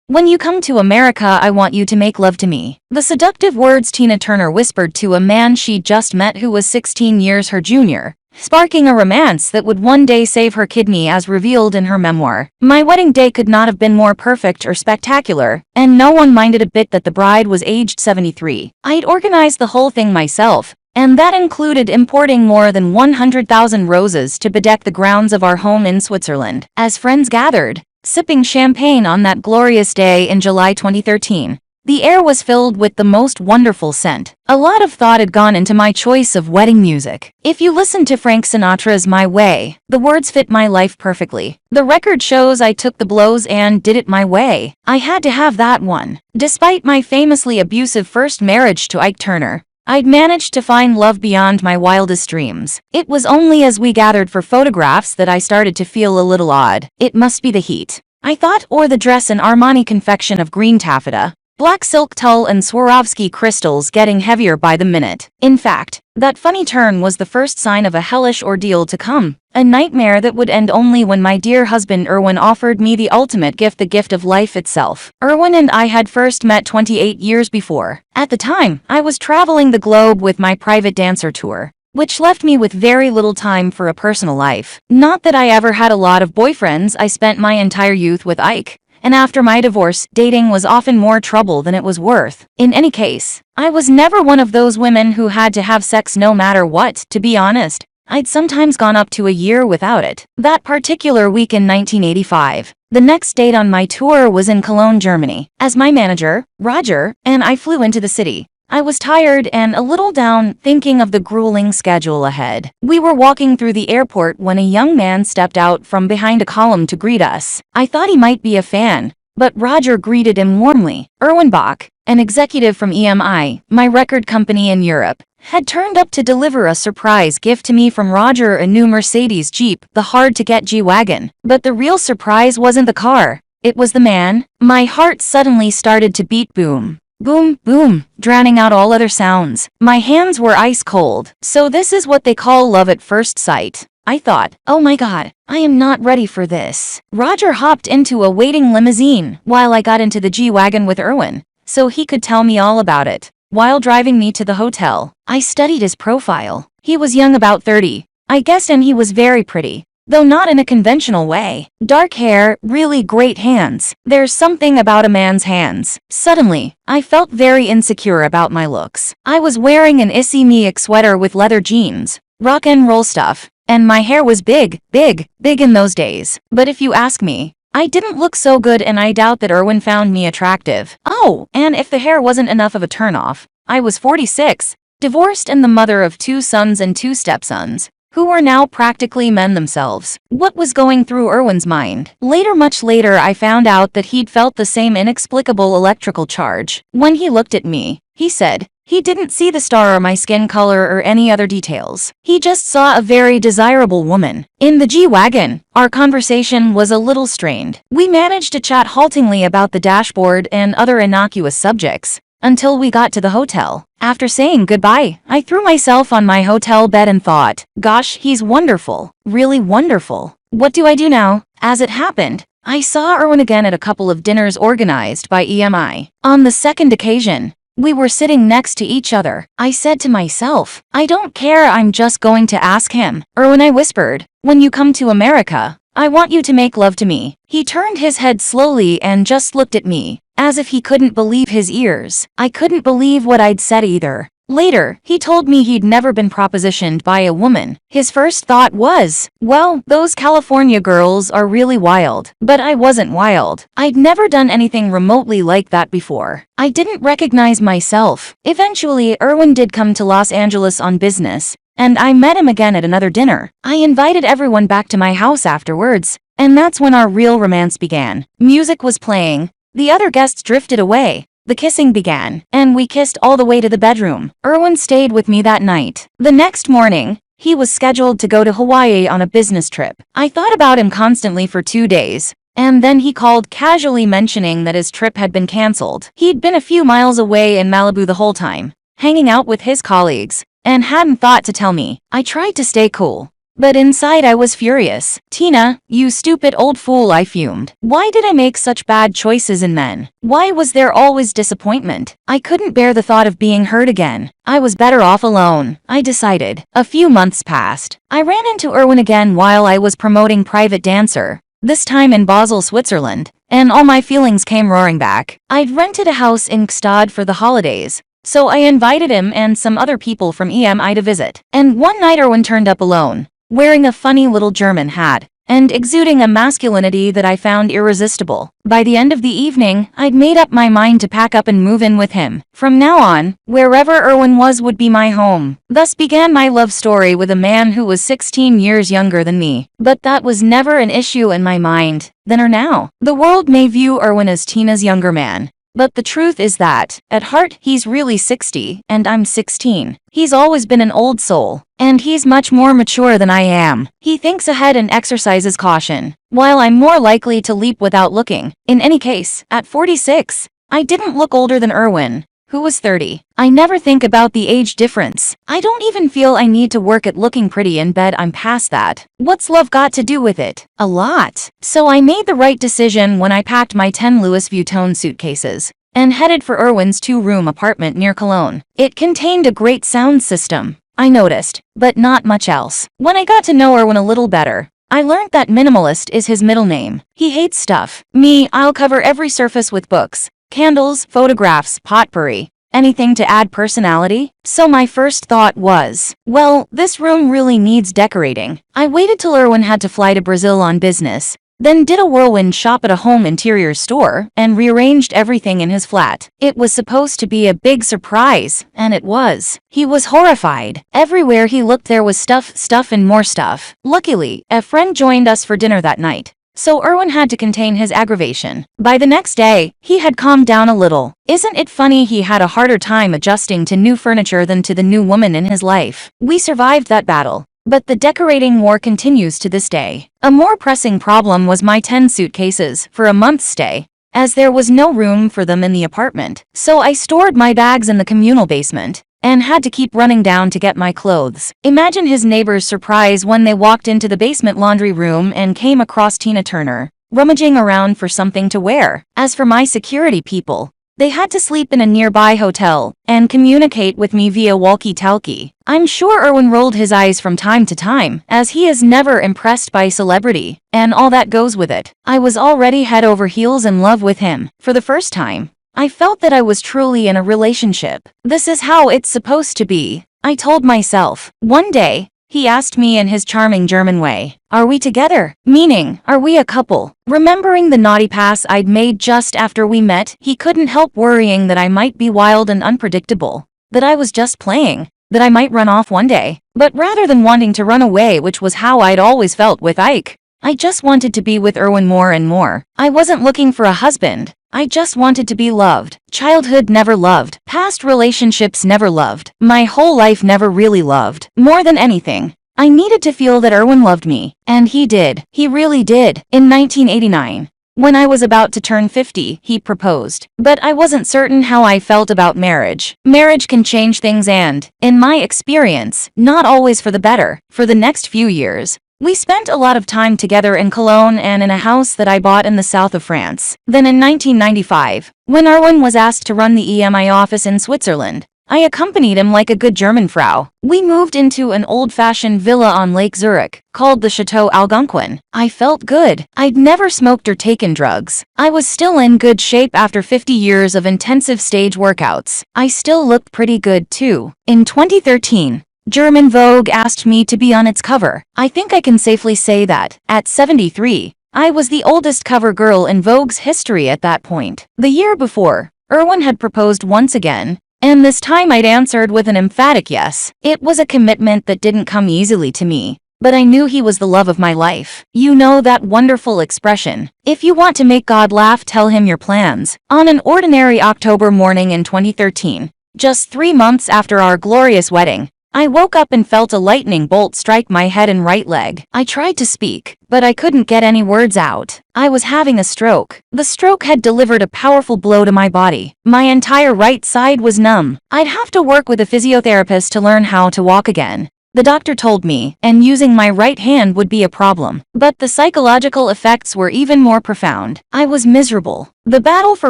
When you come to America, I want you to make love to me. The seductive words Tina Turner whispered to a man she'd just met who was 16 years her junior, sparking a romance that would one day save her kidney as revealed in her memoir. My wedding day could not have been more perfect or spectacular, and no one minded a bit that the bride was aged 73. I'd organized the whole thing myself, and that included importing more than 100,000 roses to bedeck the grounds of our home in Switzerland. As friends gathered, sipping champagne on that glorious day in July 2013, the air was filled with the most wonderful scent. A lot of thought had gone into my choice of wedding music. If you listen to Frank Sinatra's My Way, the words fit my life perfectly. The record shows I took the blows and did it my way. I had to have that one. Despite my famously abusive first marriage to Ike Turner, I'd managed to find love beyond my wildest dreams. It was only as we gathered for photographs that I started to feel a little odd. It must be the heat, I thought, or the dress and Armani confection of green taffeta, black silk tulle and Swarovski crystals getting heavier by the minute. In fact, that funny turn was the first sign of a hellish ordeal to come, a nightmare that would end only when my dear husband Erwin offered me the ultimate gift, the gift of life itself. Erwin and I had first met 28 years before. At the time, I was traveling the globe with my private dancer tour, which left me with very little time for a personal life. Not that I ever had a lot of boyfriends. I spent my entire youth with Ike, and after my divorce, dating was often more trouble than it was worth. In any case, I was never one of those women who had to have sex no matter what. To be honest, I'd sometimes gone up to a year without it. That particular week in 1985, the next date on my tour was in Cologne, Germany. As my manager, Roger, and I flew into the city, I was tired and a little down, thinking of the grueling schedule ahead. We were walking through the airport when a young man stepped out from behind a column to greet us. I thought he might be a fan, but Roger greeted him warmly. Erwin Bach, an executive from EMI, my record company in Europe, had turned up to deliver a surprise gift to me from Roger, a new Mercedes Jeep, the hard-to-get G-Wagon. But the real surprise wasn't the car, it was the man. My heart suddenly started to beat boom. Boom, boom, drowning out all other sounds. My hands were ice cold. So this is what they call love at first sight, I thought. Oh my god, I am not ready for this. Roger hopped into a waiting limousine while I got into the G-Wagon with Erwin, so he could tell me all about it. While driving me to the hotel, I studied his profile. He was young, about 30, I guess, and he was very pretty, though not in a conventional way. Dark hair, really great hands. There's something about a man's hands. Suddenly, I felt very insecure about my looks. I was wearing an Issey Miyake sweater with leather jeans, rock and roll stuff, and my hair was big in those days. But if you ask me, I didn't look so good, and I doubt that Erwin found me attractive. Oh, and if the hair wasn't enough of a turnoff, I was 46, divorced and the mother of 2 sons and 2 stepsons, who were now practically men themselves. What was going through Erwin's mind? Later, much later, I found out that he'd felt the same inexplicable electrical charge. When he looked at me, he said, he didn't see the star or my skin color or any other details. He just saw a very desirable woman. In the G-Wagon, our conversation was a little strained. We managed to chat haltingly about the dashboard and other innocuous subjects, until we got to the hotel. After saying goodbye, I threw myself on my hotel bed and thought, gosh, he's wonderful, really wonderful. What do I do now? As it happened, I saw Erwin again at a couple of dinners organized by EMI. On the second occasion, we were sitting next to each other. I said to myself, I don't care, I'm just going to ask him. Erwin, I whispered, when you come to America, I want you to make love to me. He turned his head slowly and just looked at me, as if he couldn't believe his ears. I couldn't believe what I'd said either. Later, he told me he'd never been propositioned by a woman. His first thought was, well, those California girls are really wild. But I wasn't wild. I'd never done anything remotely like that before. I didn't recognize myself. Eventually, Erwin did come to Los Angeles on business, and I met him again at another dinner. I invited everyone back to my house afterwards, and that's when our real romance began. Music was playing. The other guests drifted away. The kissing began, and we kissed all the way to the bedroom. Erwin stayed with me that night. The next morning, he was scheduled to go to Hawaii on a business trip. I thought about him constantly for 2 days, and then he called, casually mentioning that his trip had been canceled. He'd been a few miles away in Malibu the whole time, hanging out with his colleagues, and hadn't thought to tell me. I tried to stay cool, But inside I was furious. "Tina, you stupid old fool," I fumed. Why did I make such bad choices in men? Why was there always disappointment? I couldn't bear the thought of being hurt again. I was better off alone, I decided. A few months passed. I ran into Erwin again while I was promoting Private Dancer, this time in Basel, Switzerland, and all my feelings came roaring back. I'd rented a house in Gstaad for the holidays, so I invited him and some other people from EMI to visit. And one night Erwin turned up alone, wearing a funny little German hat, and exuding a masculinity that I found irresistible. By the end of the evening, I'd made up my mind to pack up and move in with him. From now on, wherever Erwin was would be my home. Thus began my love story with a man who was 16 years younger than me. But that was never an issue in my mind, then or now. The world may view Erwin as Tina's younger man, but the truth is that, at heart, he's really 60, and I'm 16. He's always been an old soul, and he's much more mature than I am. He thinks ahead and exercises caution, while I'm more likely to leap without looking. In any case, at 46, I didn't look older than Erwin, who was 30. I never think about the age difference. I don't even feel I need to work at looking pretty in bed. I'm past that. What's love got to do with it? A lot. So I made the right decision when I packed my 10 Louis Vuitton suitcases and headed for Erwin's 2-room apartment near Cologne. It contained a great sound system, I noticed, but not much else. When I got to know Erwin a little better, I learned that minimalist is his middle name. He hates stuff. Me, I'll cover every surface with books, candles, photographs, potpourri, anything to add personality. So my first thought was, well, this room really needs decorating. I waited till Erwin had to fly to Brazil on business, then did a whirlwind shop at a home interior store and rearranged everything in his flat. It was supposed to be a big surprise, and it was. He was horrified. Everywhere he looked there was stuff and more stuff. Luckily, a friend joined us for dinner that night, so Erwin had to contain his aggravation. By the next day, he had calmed down a little. Isn't it funny he had a harder time adjusting to new furniture than to the new woman in his life? We survived that battle, but the decorating war continues to this day. A more pressing problem was my 10 suitcases for a month's stay, as there was no room for them in the apartment. So I stored my bags in the communal basement and had to keep running down to get my clothes. Imagine his neighbors' surprise when they walked into the basement laundry room and came across Tina Turner, rummaging around for something to wear. As for my security people, they had to sleep in a nearby hotel and communicate with me via walkie-talkie. I'm sure Erwin rolled his eyes from time to time, as he is never impressed by celebrity, and all that goes with it. I was already head over heels in love with him. For the first time, I felt that I was truly in a relationship. This is how it's supposed to be, I told myself. One day, he asked me in his charming German way, "Are we together?" Meaning, are we a couple? Remembering the naughty pass I'd made just after we met, he couldn't help worrying that I might be wild and unpredictable, that I was just playing, that I might run off one day. But rather than wanting to run away, which was how I'd always felt with Ike, I just wanted to be with Erwin more and more. I wasn't looking for a husband. I just wanted to be loved. Childhood never loved. Past relationships never loved. My whole life never really loved. More than anything, I needed to feel that Erwin loved me. And he did. He really did. In 1989, when I was about to turn 50, he proposed. But I wasn't certain how I felt about marriage. Marriage can change things and, in my experience, not always for the better. For the next few years, we spent a lot of time together in Cologne and in a house that I bought in the south of France. Then in 1995, when Erwin was asked to run the EMI office in Switzerland, I accompanied him like a good German Frau. We moved into an old-fashioned villa on Lake Zurich, called the Chateau Algonquin. I felt good. I'd never smoked or taken drugs. I was still in good shape after 50 years of intensive stage workouts. I still looked pretty good too. In 2013, German Vogue asked me to be on its cover. I think I can safely say that, at 73, I was the oldest cover girl in Vogue's history at that point. The year before, Erwin had proposed once again, and this time I'd answered with an emphatic yes. It was a commitment that didn't come easily to me, but I knew he was the love of my life. You know that wonderful expression, if you want to make God laugh, tell him your plans. On an ordinary October morning in 2013, just 3 months after our glorious wedding, I woke up and felt a lightning bolt strike my head and right leg. I tried to speak, but I couldn't get any words out. I was having a stroke. The stroke had delivered a powerful blow to my body. My entire right side was numb. I'd have to work with a physiotherapist to learn how to walk again. the doctor told me, and using my right hand would be a problem. But the psychological effects were even more profound. I was miserable. The battle for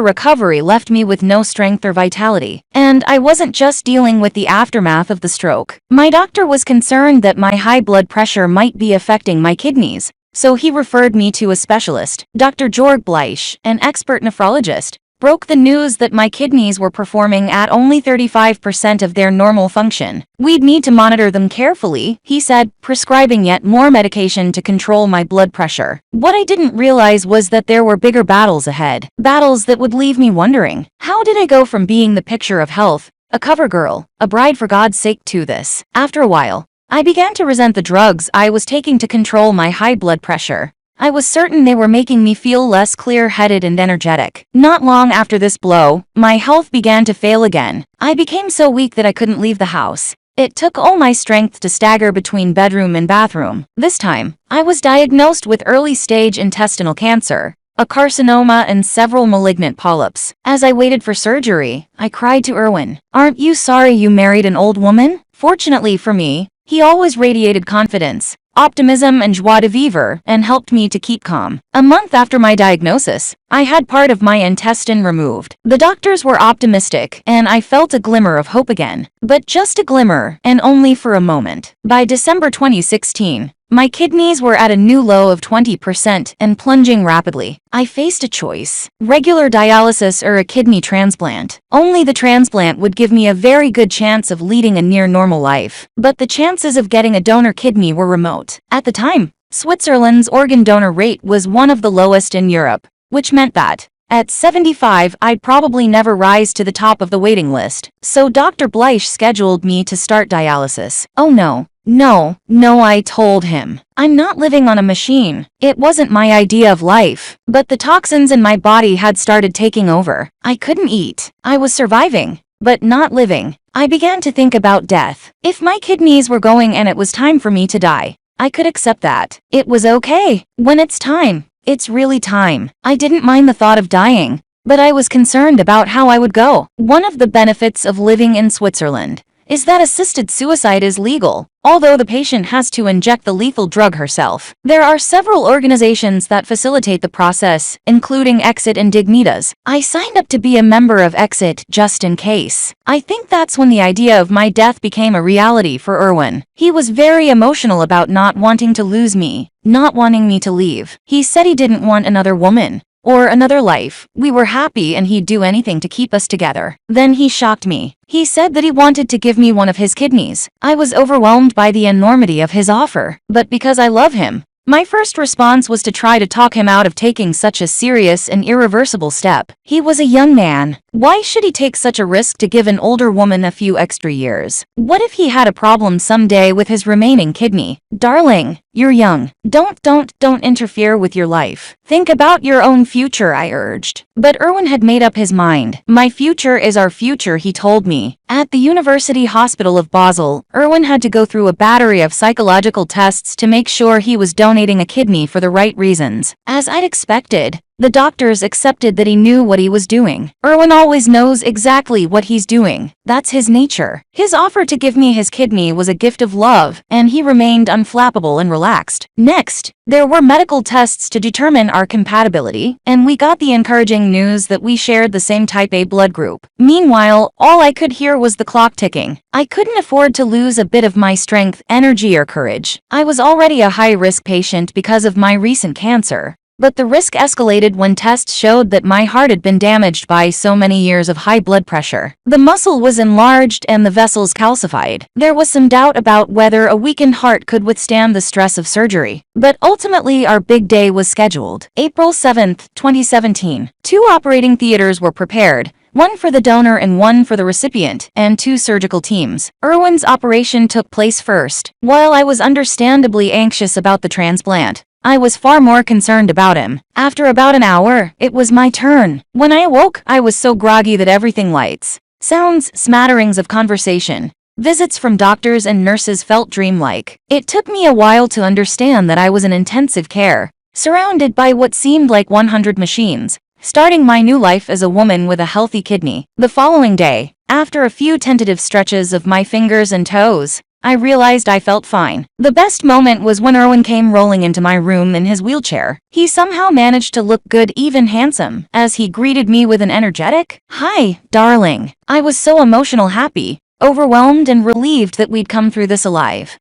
recovery left me with no strength or vitality, and I wasn't just dealing with the aftermath of the stroke. My doctor was concerned that my high blood pressure might be affecting my kidneys, so he referred me to a specialist. Dr. Georg Bleich, an expert nephrologist, broke the news that my kidneys were performing at only 35% of their normal function. We'd need to monitor them carefully, he said, prescribing yet more medication to control my blood pressure. What I didn't realize was that there were bigger battles ahead. Battles that would leave me wondering, how did I go from being the picture of health, a cover girl, a bride for God's sake, to this? After a while, I began to resent the drugs I was taking to control my high blood pressure. I was certain they were making me feel less clear-headed and energetic. Not long after this blow, my health began to fail again. I became so weak that I couldn't leave the house. It took all my strength to stagger between bedroom and bathroom. This time, I was diagnosed with early-stage intestinal cancer, a carcinoma, and several malignant polyps. As I waited for surgery, I cried to Erwin, "Aren't you sorry you married an old woman?" Fortunately for me, he always radiated confidence, optimism, and joie de vivre, and helped me to keep calm. A month after my diagnosis, I had part of my intestine removed. The doctors were optimistic, and I felt a glimmer of hope again. But just a glimmer, and only for a moment. By December 2016, my kidneys were at a new low of 20% and plunging rapidly. I faced a choice: regular dialysis or a kidney transplant. Only the transplant would give me a very good chance of leading a near-normal life. But the chances of getting a donor kidney were remote. At the time, Switzerland's organ donor rate was one of the lowest in Europe, which meant that, at 75, I'd probably never rise to the top of the waiting list. So Dr. Bleich scheduled me to start dialysis. Oh no. No, I told him. I'm not living on a machine. It wasn't my idea of life. But the toxins in my body had started taking over. I couldn't eat. I was surviving, but not living. I began to think about death. If my kidneys were going and it was time for me to die, I could accept that. It was okay. When it's time, it's really time. I didn't mind the thought of dying, but I was concerned about how I would go. One of the benefits of living in Switzerland is that assisted suicide is legal, although the patient has to inject the lethal drug herself. There are several organizations that facilitate the process, including Exit and Dignitas. I signed up to be a member of Exit just in case. I think that's when the idea of my death became a reality for Erwin. He was very emotional about not wanting to lose me, not wanting me to leave. He said he didn't want another woman or another life. We were happy and he'd do anything to keep us together. Then he shocked me. He said that he wanted to give me one of his kidneys. I was overwhelmed by the enormity of his offer, but because I love him, my first response was to try to talk him out of taking such a serious and irreversible step. He was a young man. Why should he take such a risk to give an older woman a few extra years? What if he had a problem someday with his remaining kidney? Darling, you're young. Don't interfere with your life. Think about your own future, I urged. But Erwin had made up his mind. My future is our future, he told me. At the University Hospital of Basel, Erwin had to go through a battery of psychological tests to make sure he was donating a kidney for the right reasons. As I'd expected, the doctors accepted that he knew what he was doing. Erwin always knows exactly what he's doing. That's his nature. His offer to give me his kidney was a gift of love, and he remained unflappable and relaxed. Next, there were medical tests to determine our compatibility, and we got the encouraging news that we shared the same type A blood group. Meanwhile, all I could hear was the clock ticking. I couldn't afford to lose a bit of my strength, energy, or courage. I was already a high-risk patient because of my recent cancer. But the risk escalated when tests showed that my heart had been damaged by so many years of high blood pressure. The muscle was enlarged and the vessels calcified. There was some doubt about whether a weakened heart could withstand the stress of surgery. But ultimately, our big day was scheduled. April 7, 2017. 2 operating theaters were prepared, one for the donor and one for the recipient, and 2 surgical teams. Erwin's operation took place first. While I was understandably anxious about the transplant, I was far more concerned about him. After about an hour, it was my turn. When I awoke, I was so groggy that everything lights, sounds, smatterings of conversation, visits from doctors and nurses felt dreamlike. It took me a while to understand that I was in intensive care, surrounded by what seemed like 100 machines, starting my new life as a woman with a healthy kidney. The following day, after a few tentative stretches of my fingers and toes, I realized I felt fine. The best moment was when Erwin came rolling into my room in his wheelchair. He somehow managed to look good, even handsome, as he greeted me with an energetic, "Hi, darling." I was so emotional, happy, overwhelmed, and relieved that we'd come through this alive.